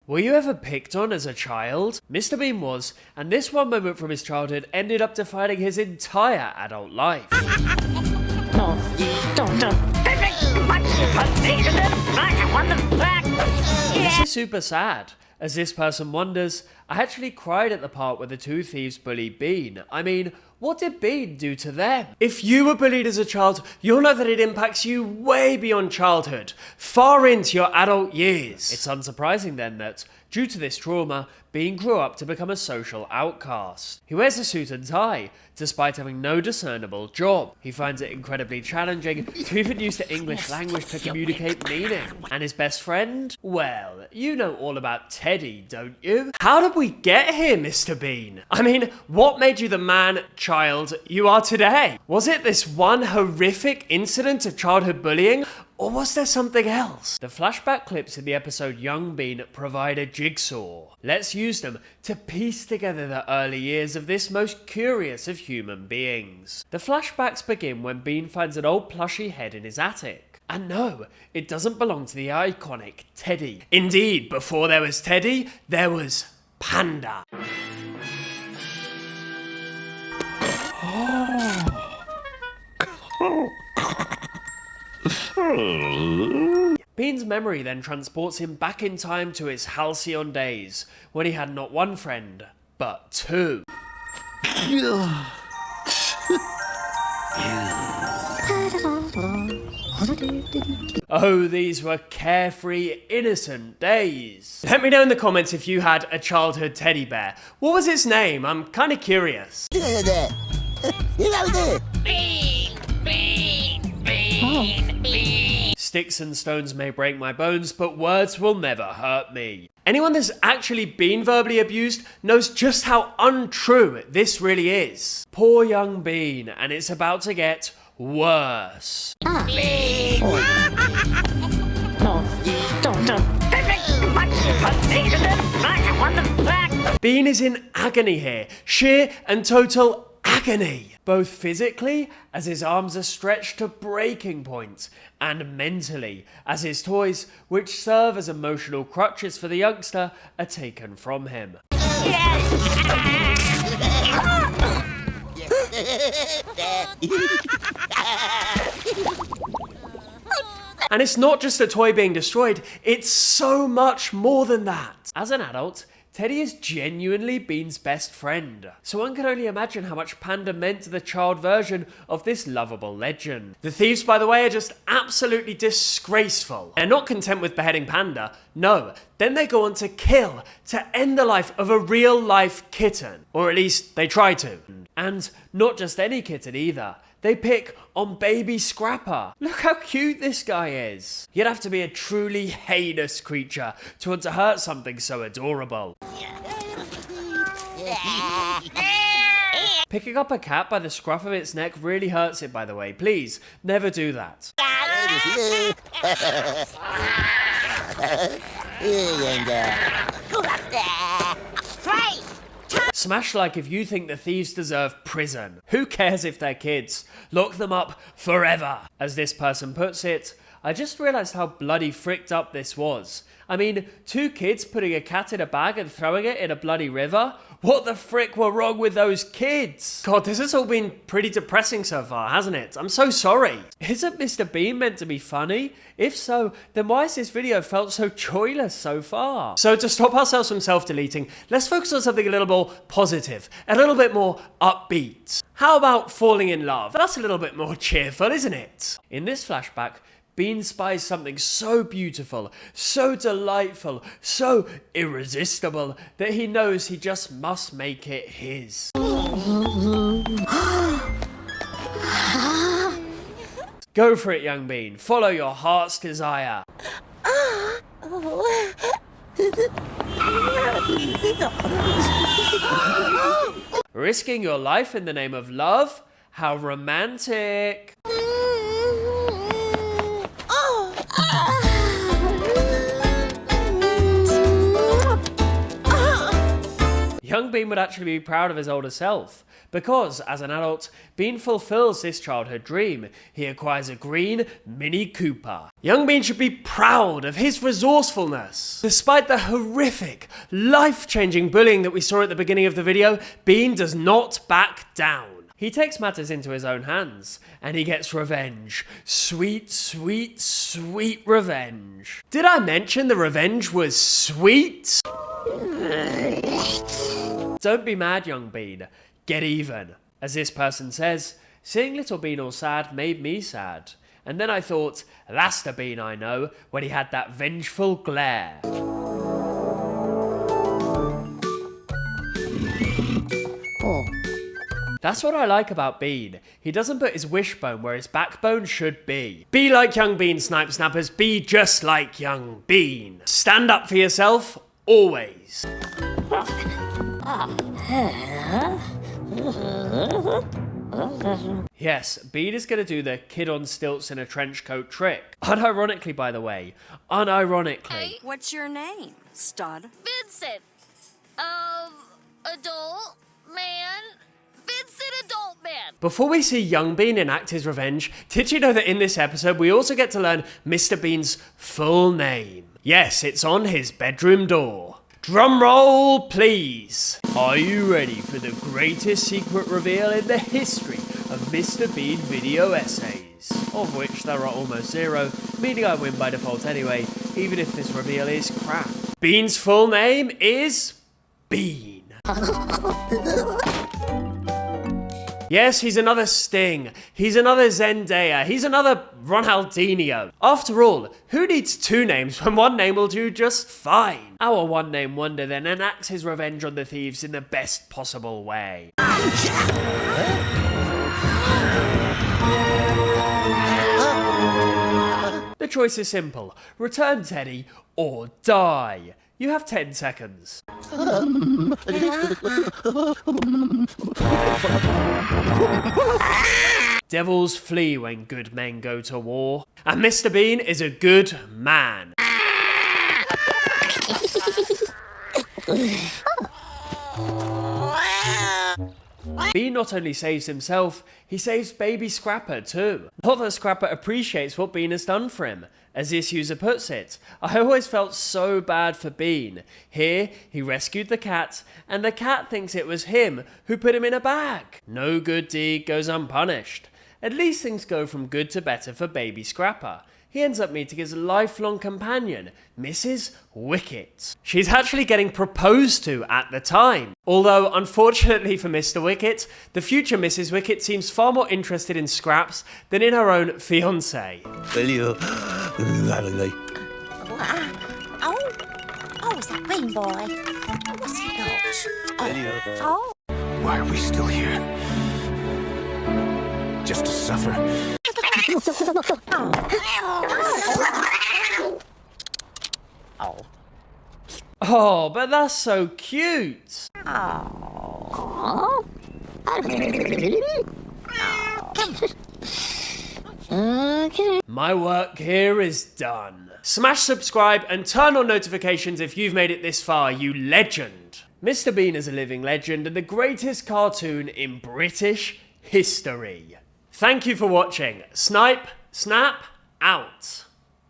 Were you ever picked on as a child? Mr. Bean was, and this one moment from his childhood ended up defining his entire adult life. This is super sad. As this person wonders, I actually cried at the part where the two thieves bullied Bean. I mean, what did Bean do to them? If you were bullied as a child, you'll know that it impacts you way beyond childhood, far into your adult years. It's unsurprising then that, due to this trauma, Bean grew up to become a social outcast. He wears a suit and tie, despite having no discernible job. He finds it incredibly challenging to even use the English language to communicate meaning. And his best friend? Well, you know all about Teddy, don't you? How did we get here, Mr. Bean? I mean, what made you the man, child, you are today? Was it this one horrific incident of childhood bullying? Or was there something else? The flashback clips in the episode Young Bean provide a jigsaw. Let's use them to piece together the early years of this most curious of human beings. The flashbacks begin when Bean finds an old plushy head in his attic. And no, it doesn't belong to the iconic Teddy. Indeed, before there was Teddy, there was Panda. Bean's memory then transports him back in time to his halcyon days, when he had not one friend, but two. Oh, these were carefree, innocent days. Let me know in the comments if you had a childhood teddy bear. What was its name? I'm kind of curious. Sticks and stones may break my bones, but words will never hurt me. Anyone that's actually been verbally abused knows just how untrue this really is. Poor young Bean, and it's about to get worse. Bean is in agony here, sheer and total agony, both physically, as his arms are stretched to breaking point, and mentally, as his toys, which serve as emotional crutches for the youngster, are taken from him. And it's not just a toy being destroyed, it's so much more than that. As an adult, Teddy is genuinely Bean's best friend, so one can only imagine how much Panda meant to the child version of this lovable legend. The thieves, by the way, are just absolutely disgraceful. They're not content with beheading Panda, no, then they go on to kill, to end the life of a real-life kitten. Or at least, they try to. And not just any kitten either. They pick on baby Scrapper. Look how cute this guy is. You'd have to be a truly heinous creature to want to hurt something so adorable. Picking up a cat by the scruff of its neck really hurts it, by the way. Please, never do that. Smash like if you think the thieves deserve prison. Who cares if they're kids? Lock them up forever. As this person puts it, I just realised how bloody fricked up this was. I mean, two kids putting a cat in a bag and throwing it in a bloody river? What the frick were wrong with those kids? God, this has all been pretty depressing so far, hasn't it? I'm so sorry. Isn't Mr. Bean meant to be funny? If so, then why has this video felt so joyless so far? So to stop ourselves from self-deleting, let's focus on something a little more positive, a little bit more upbeat. How about falling in love? That's a little bit more cheerful, isn't it? In this flashback, Bean spies something so beautiful, so delightful, so irresistible that he knows he just must make it his. Go for it, young Bean. Follow your heart's desire. Risking your life in the name of love? How romantic. Young Bean would actually be proud of his older self, Because, as an adult, Bean fulfills this childhood dream. He acquires a green Mini Cooper. Young Bean should be proud of his resourcefulness. Despite the horrific, life-changing bullying that we saw at the beginning of the video, Bean does not back down. He takes matters into his own hands, and he gets revenge. Sweet, sweet, sweet revenge. Did I mention the revenge was sweet? Don't be mad, young Bean. Get even. As this person says, seeing little Bean all sad made me sad. And then I thought, that's the Bean I know, when he had that vengeful glare. That's what I like about Bean. He doesn't put his wishbone where his backbone should be. Be like young Bean, Snipe Snappers. Be just like young Bean. Stand up for yourself, always. Yes, Bean is going to do the kid on stilts in a trench coat trick. Unironically, by the way. Unironically. Hey, what's your name, stud? Vincent. Adult man. Vincent Adult Man. Before we see young Bean enact his revenge, did you know that in this episode we also get to learn Mr. Bean's full name? Yes, it's on his bedroom door. Drum roll, please. Are you ready for the greatest secret reveal in the history of Mr. Bean video essays? Of which there are almost zero, meaning I win by default anyway, even if this reveal is crap. Bean's full name is Bean. Yes, he's another Sting. He's another Zendaya. He's another Ronaldinho. After all, who needs two names when one name will do just fine? Our one-name wonder then enacts his revenge on the thieves in the best possible way. The choice is simple. Return Teddy or die. You have 10 seconds. Devils flee when good men go to war. And Mr. Bean is a good man. Bean not only saves himself, he saves baby Scrapper too. Not that Scrapper appreciates what Bean has done for him. As this user puts it, I always felt so bad for Bean. Here, he rescued the cat, and the cat thinks it was him who put him in a bag. No good deed goes unpunished. At least things go from good to better for baby Scrapper. He ends up meeting his lifelong companion, Mrs. Wicket. She's actually getting proposed to at the time. Although, unfortunately for Mr. Wicket, the future Mrs. Wicket seems far more interested in scraps than in her own fiancé. Oh, is that Bean Boy? What's he got? Oh. Why are we still here? Just to suffer? Oh, but that's so cute. My work here is done. Smash subscribe and turn on notifications if you've made it this far, you legend. Mr. Bean is a living legend and the greatest cartoon in British history. Thank you for watching. Snipe, Snap, out.